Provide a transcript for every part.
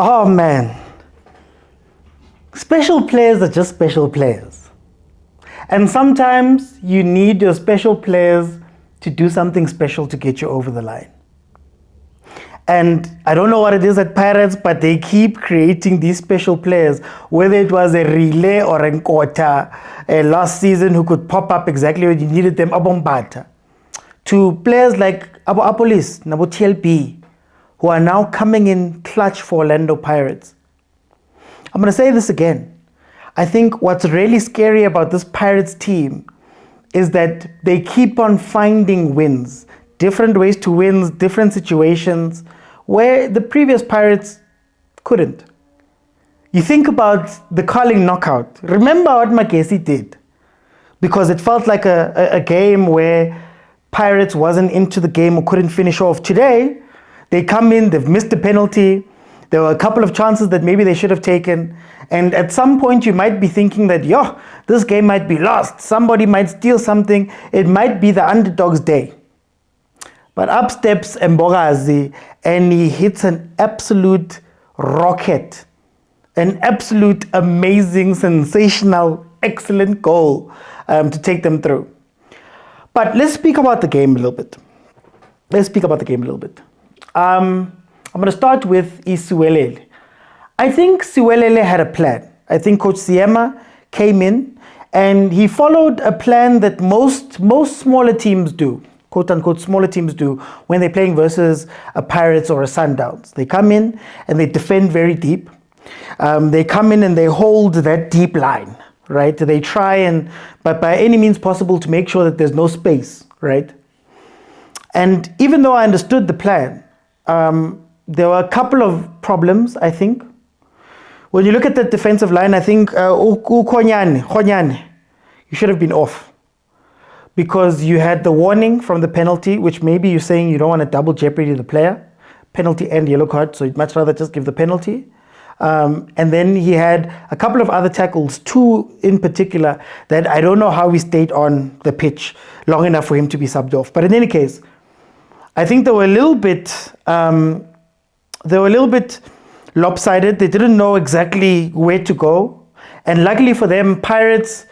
Oh man, special players are just special players. And sometimes you need your special players to do something special to get you over the line. And I don't know what it is at Pirates, but they keep creating these special players, whether it was a relay or a Nkota last season who could pop up exactly when you needed them, Abombata, to players like Abo Apolis, Nabo TLB, who are now coming in clutch for Orlando Pirates. I'm going to say this again. I think what's really scary about this Pirates team is that they keep on finding wins, different ways to win, different situations where the previous Pirates couldn't. You think about the Carling knockout. Remember what Mbokazi did? Because it felt like a game where Pirates wasn't into the game or couldn't finish off. Today, they come in, they've missed the penalty. There were a couple of chances that maybe they should have taken. And at some point, you might be thinking that, this game might be lost. Somebody might steal something. It might be the underdog's day. But up steps Mbokazi and he hits an absolute rocket. An absolute amazing, sensational, excellent goal to take them through. But let's speak about the game a little bit. I'm going to start with Siwelele. I think Siwelele had a plan. I think Coach Siema came in and he followed a plan that most smaller teams do, quote unquote smaller teams do, when they're playing versus a Pirates or a Sundowns. They come in and they defend very deep. They come in and they hold that deep line, right? They try and, but by any means possible, to make sure that there's no space, right? And even though I understood the plan, there were a couple of problems, I think. When you look at the defensive line, I think khanye, you should have been off. Because you had the warning from the penalty, which maybe you're saying you don't want to double jeopardy the player. Penalty and yellow card, so you'd much rather just give the penalty. And then he had a couple of other tackles, two in particular, that I don't know how he stayed on the pitch long enough for him to be subbed off. But in any case, I think they were a little bit lopsided. They didn't know exactly where to go. And luckily for them, Pirates,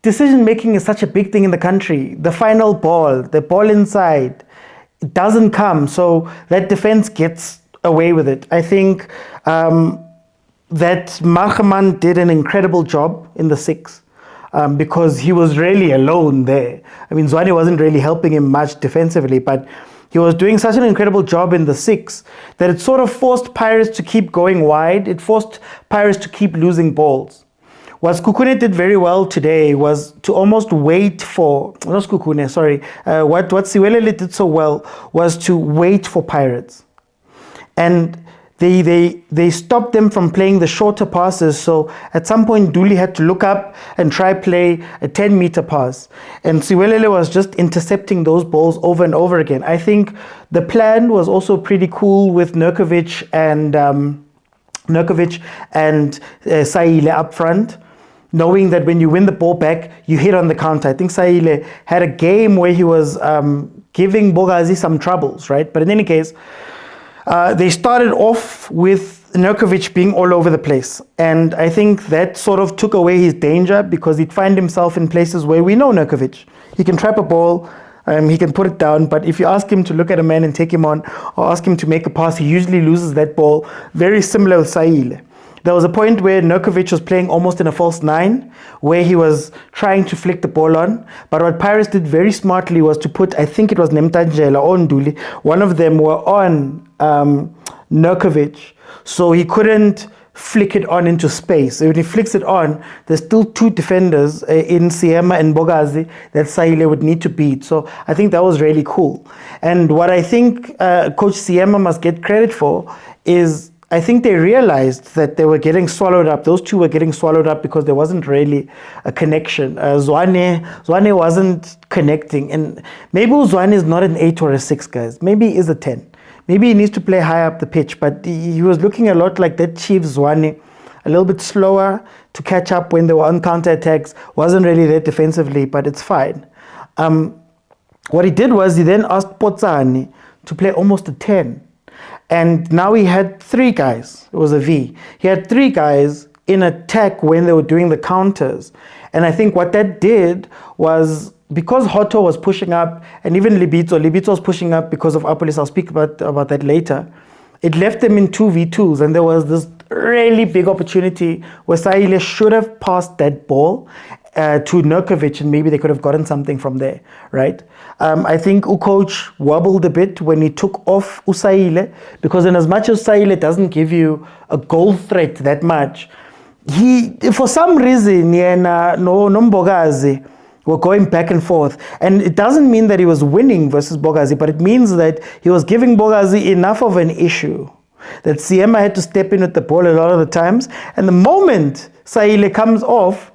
decision making is such a big thing in the country. The final ball, the ball inside, it doesn't come. So that defense gets away with it. I think that Markeman did an incredible job in the six. Because he was really alone there. I mean, Zwane wasn't really helping him much defensively, but he was doing such an incredible job in the six that it sort of forced Pirates to keep going wide. It forced Pirates to keep losing balls. What Kukune did very well today was to almost wait for, not Kukune, sorry, what Siwelele did so well was to wait for Pirates. And they stopped them from playing the shorter passes. So at some point, Dooley had to look up and try play a 10-meter pass. And Siwelele was just intercepting those balls over and over again. I think the plan was also pretty cool with Nurkovic and Saile up front, knowing that when you win the ball back, you hit on the counter. I think Saile had a game where he was giving Mbokazi some troubles, right? But in any case, they started off with Nurkovic being all over the place. And I think that sort of took away his danger because he'd find himself in places where we know Nurkovic. He can trap a ball, he can put it down, but if you ask him to look at a man and take him on, or ask him to make a pass, he usually loses that ball. Very similar with Saile. There was a point where Nurkovic was playing almost in a false nine, where he was trying to flick the ball on. But what Pirates did very smartly was to put, I think it was Nemtanjela or Nduli, one of them were on Nurkovic, so he couldn't flick it on into space. So when he flicks it on, there's still two defenders in Siema and Mbokazi that Saile would need to beat. So I think that was really cool. And what I think Coach Siema must get credit for is I think they realized that they were getting swallowed up. Those two were getting swallowed up because there wasn't really a connection. Zwane wasn't connecting. And maybe Zwane is not an 8 or a 6, guys. Maybe he is a 10. Maybe he needs to play high up the pitch. But he was looking a lot like that Chiefs Zwane, a little bit slower to catch up when they were on counterattacks. Wasn't really there defensively, but it's fine. What he did was he then asked Potsani to play almost a 10. And now he had 3 guys. It was a V. He had 3 guys in attack when they were doing the counters. And I think what that did was, because Hotto was pushing up, and even Libito was pushing up because of Apolis, I'll speak about that later, it left them in 2v2s, and there was this really big opportunity where Siwelele should have passed that ball to Nurkovic, and maybe they could have gotten something from there, right? I think Coach wobbled a bit when he took off Siwelele, because in as much as Siwelele doesn't give you a goal threat that much, he, for some reason, Mbokazi were going back and forth. And it doesn't mean that he was winning versus Mbokazi, but it means that he was giving Mbokazi enough of an issue that Siema had to step in with the ball a lot of the times. And the moment Siwelele comes off,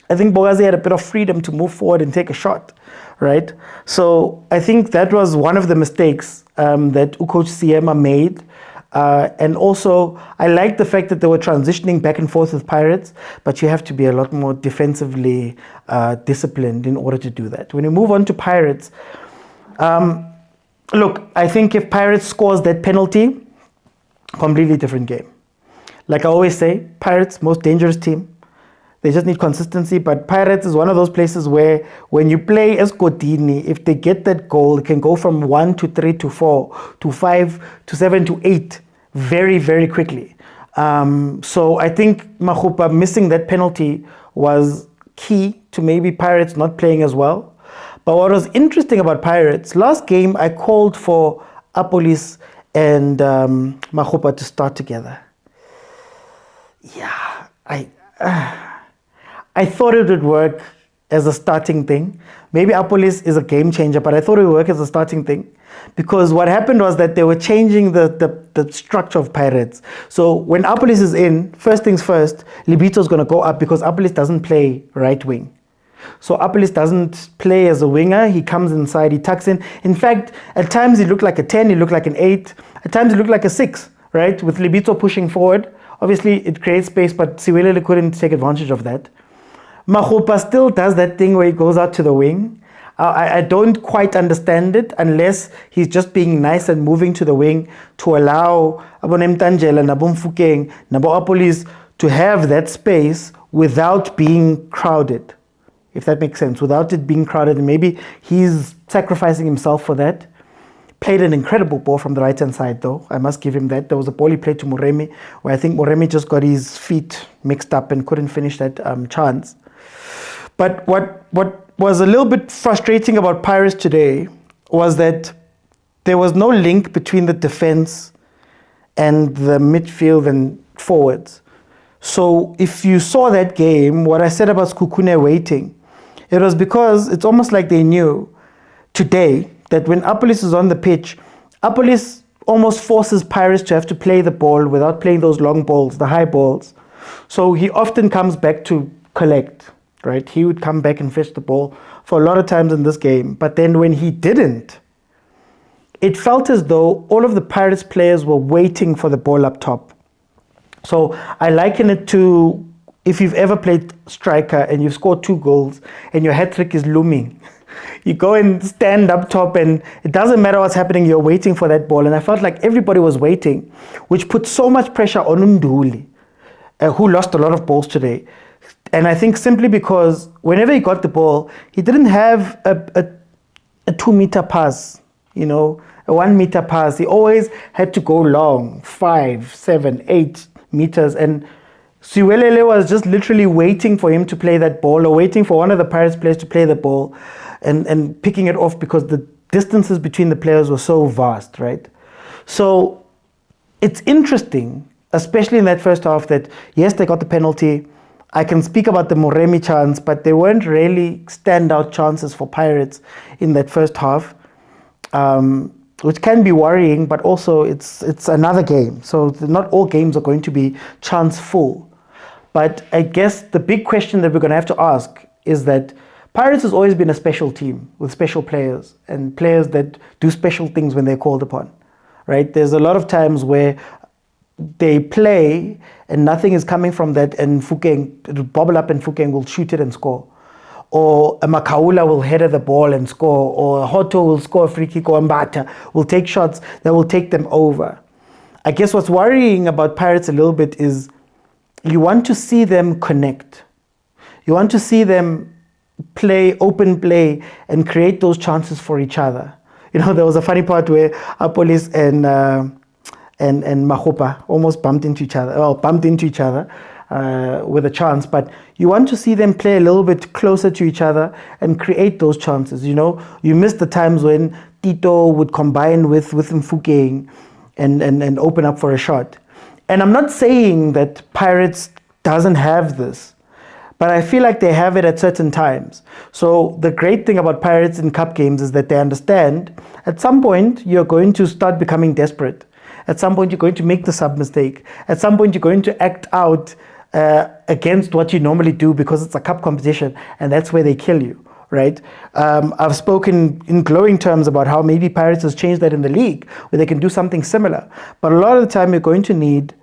I think Mbokazi had a bit of freedom to move forward and take a shot, right? So I think that was one of the mistakes that Coach Siema made. And also, I like the fact that they were transitioning back and forth with Pirates, but you have to be a lot more defensively disciplined in order to do that. When you move on to Pirates, look, I think if Pirates scores that penalty, completely different game. Like I always say, Pirates, most dangerous team. They just need consistency, but Pirates is one of those places where when you play Escotini, if they get that goal, it can go from 1 to 3 to 4 to 5 to 7 to 8 very, very quickly. So I think Mahupa missing that penalty was key to maybe Pirates not playing as well. But what was interesting about Pirates, last game I called for Apolis and Mahupa to start together. Yeah, I thought it would work as a starting thing. Maybe Apolis is a game changer, but I thought it would work as a starting thing, because what happened was that they were changing the structure of Pirates. So when Apolis is in, first things first, Libito's going to go up, because Apolis doesn't play right wing. So Apolis doesn't play as a winger. He comes inside, he tucks in. In fact, at times he looked like a 10, he looked like an 8. At times he looked like a 6, right? With Libito pushing forward. Obviously, it creates space, but Siwelele couldn't take advantage of that. Mahupa still does that thing where he goes out to the wing. I don't quite understand it, unless he's just being nice and moving to the wing to allow Abonemtangela, Nabumfukeng, Naboapolis to have that space without being crowded, if that makes sense, without it being crowded. And maybe he's sacrificing himself for that. Played an incredible ball from the right-hand side, though. I must give him that. There was a ball he played to Moremi, where I think Moremi just got his feet mixed up and couldn't finish that chance. But what was a little bit frustrating about Pirates today was that there was no link between the defense and the midfield and forwards. So if you saw that game, what I said about Skukune waiting, it was because it's almost like they knew today that when Apolis is on the pitch, Apolis almost forces Pirates to have to play the ball without playing those long balls, the high balls. So he often comes back to collect, right? He would come back and fetch the ball for a lot of times in this game. But then when he didn't, it felt as though all of the Pirates players were waiting for the ball up top. So I liken it to, if you've ever played striker and you've scored 2 goals and your hat trick is looming, you go and stand up top and it doesn't matter what's happening, you're waiting for that ball. And I felt like everybody was waiting, which put so much pressure on Nduli, who lost a lot of balls today. And I think simply because whenever he got the ball, he didn't have a 2-meter pass, a 1-meter pass. He always had to go long, 5, 7, 8 meters. And Siwelele was just literally waiting for him to play that ball, or waiting for one of the Pirates players to play the ball and picking it off, because the distances between the players were so vast, right? So it's interesting, especially in that first half, that yes, they got the penalty. I can speak about the Moremi chance, but they weren't really standout chances for Pirates in that first half, which can be worrying, but also it's another game. So not all games are going to be chance full. But I guess the big question that we're going to have to ask is that Pirates has always been a special team with special players and players that do special things when they're called upon, right? There's a lot of times where they play and nothing is coming from that, and Fukeng, it'll bobble up and Fukeng will shoot it and score. or a Makaula will header the ball and score, or a Hoto will score a free kick, or Mbata will take shots that will take them over. I guess what's worrying about Pirates a little bit is you want to see them connect. You want to see them play, open play, and create those chances for each other. You know, there was a funny part where Apolis and Mahopa almost bumped into each other with a chance. But you want to see them play a little bit closer to each other and create those chances. You know, you miss the times when Tito would combine with Mfukeng and open up for a shot. And I'm not saying that Pirates doesn't have this, but I feel like they have it at certain times. So the great thing about Pirates in cup games is that they understand at some point you're going to start becoming desperate. At some point you're going to make the sub mistake. At some point you're going to act out against what you normally do because it's a cup competition, and that's where they kill you. Right? I've spoken in glowing terms about how maybe Pirates has changed that in the league, where they can do something similar. But a lot of the time, you're going to need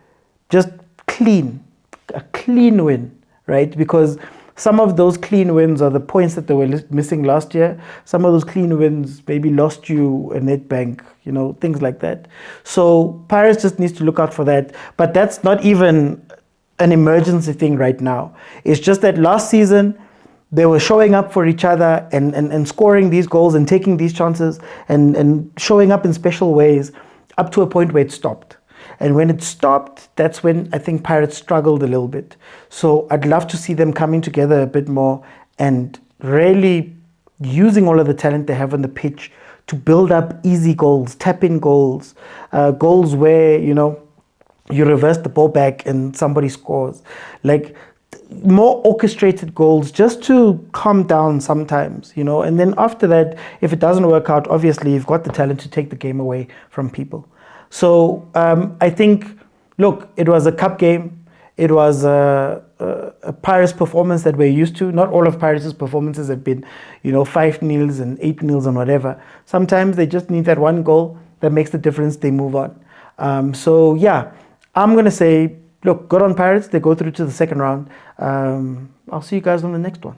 just a clean win, right? Because some of those clean wins are the points that they were missing last year. Some of those clean wins maybe lost you a Nedbank, you know, things like that. So Pirates just needs to look out for that. But that's not even an emergency thing right now. It's just that last season, they were showing up for each other and scoring these goals and taking these chances and showing up in special ways up to a point where it stopped. And when it stopped, that's when I think Pirates struggled a little bit. So I'd love to see them coming together a bit more and really using all of the talent they have on the pitch to build up easy goals, tap-in goals, goals where, you know, you reverse the ball back and somebody scores. Like, more orchestrated goals just to calm down sometimes, you know. And then after that, if it doesn't work out, obviously you've got the talent to take the game away from people. So I think, look, it was a cup game. It was a Pirates performance that we're used to. Not all of Pirates' performances have been, you know, 5-0 and 8-0 and whatever. Sometimes they just need that one goal that makes the difference. They move on. So yeah, I'm going to say, look, good on Pirates. They go through to the second round. I'll see you guys on the next one.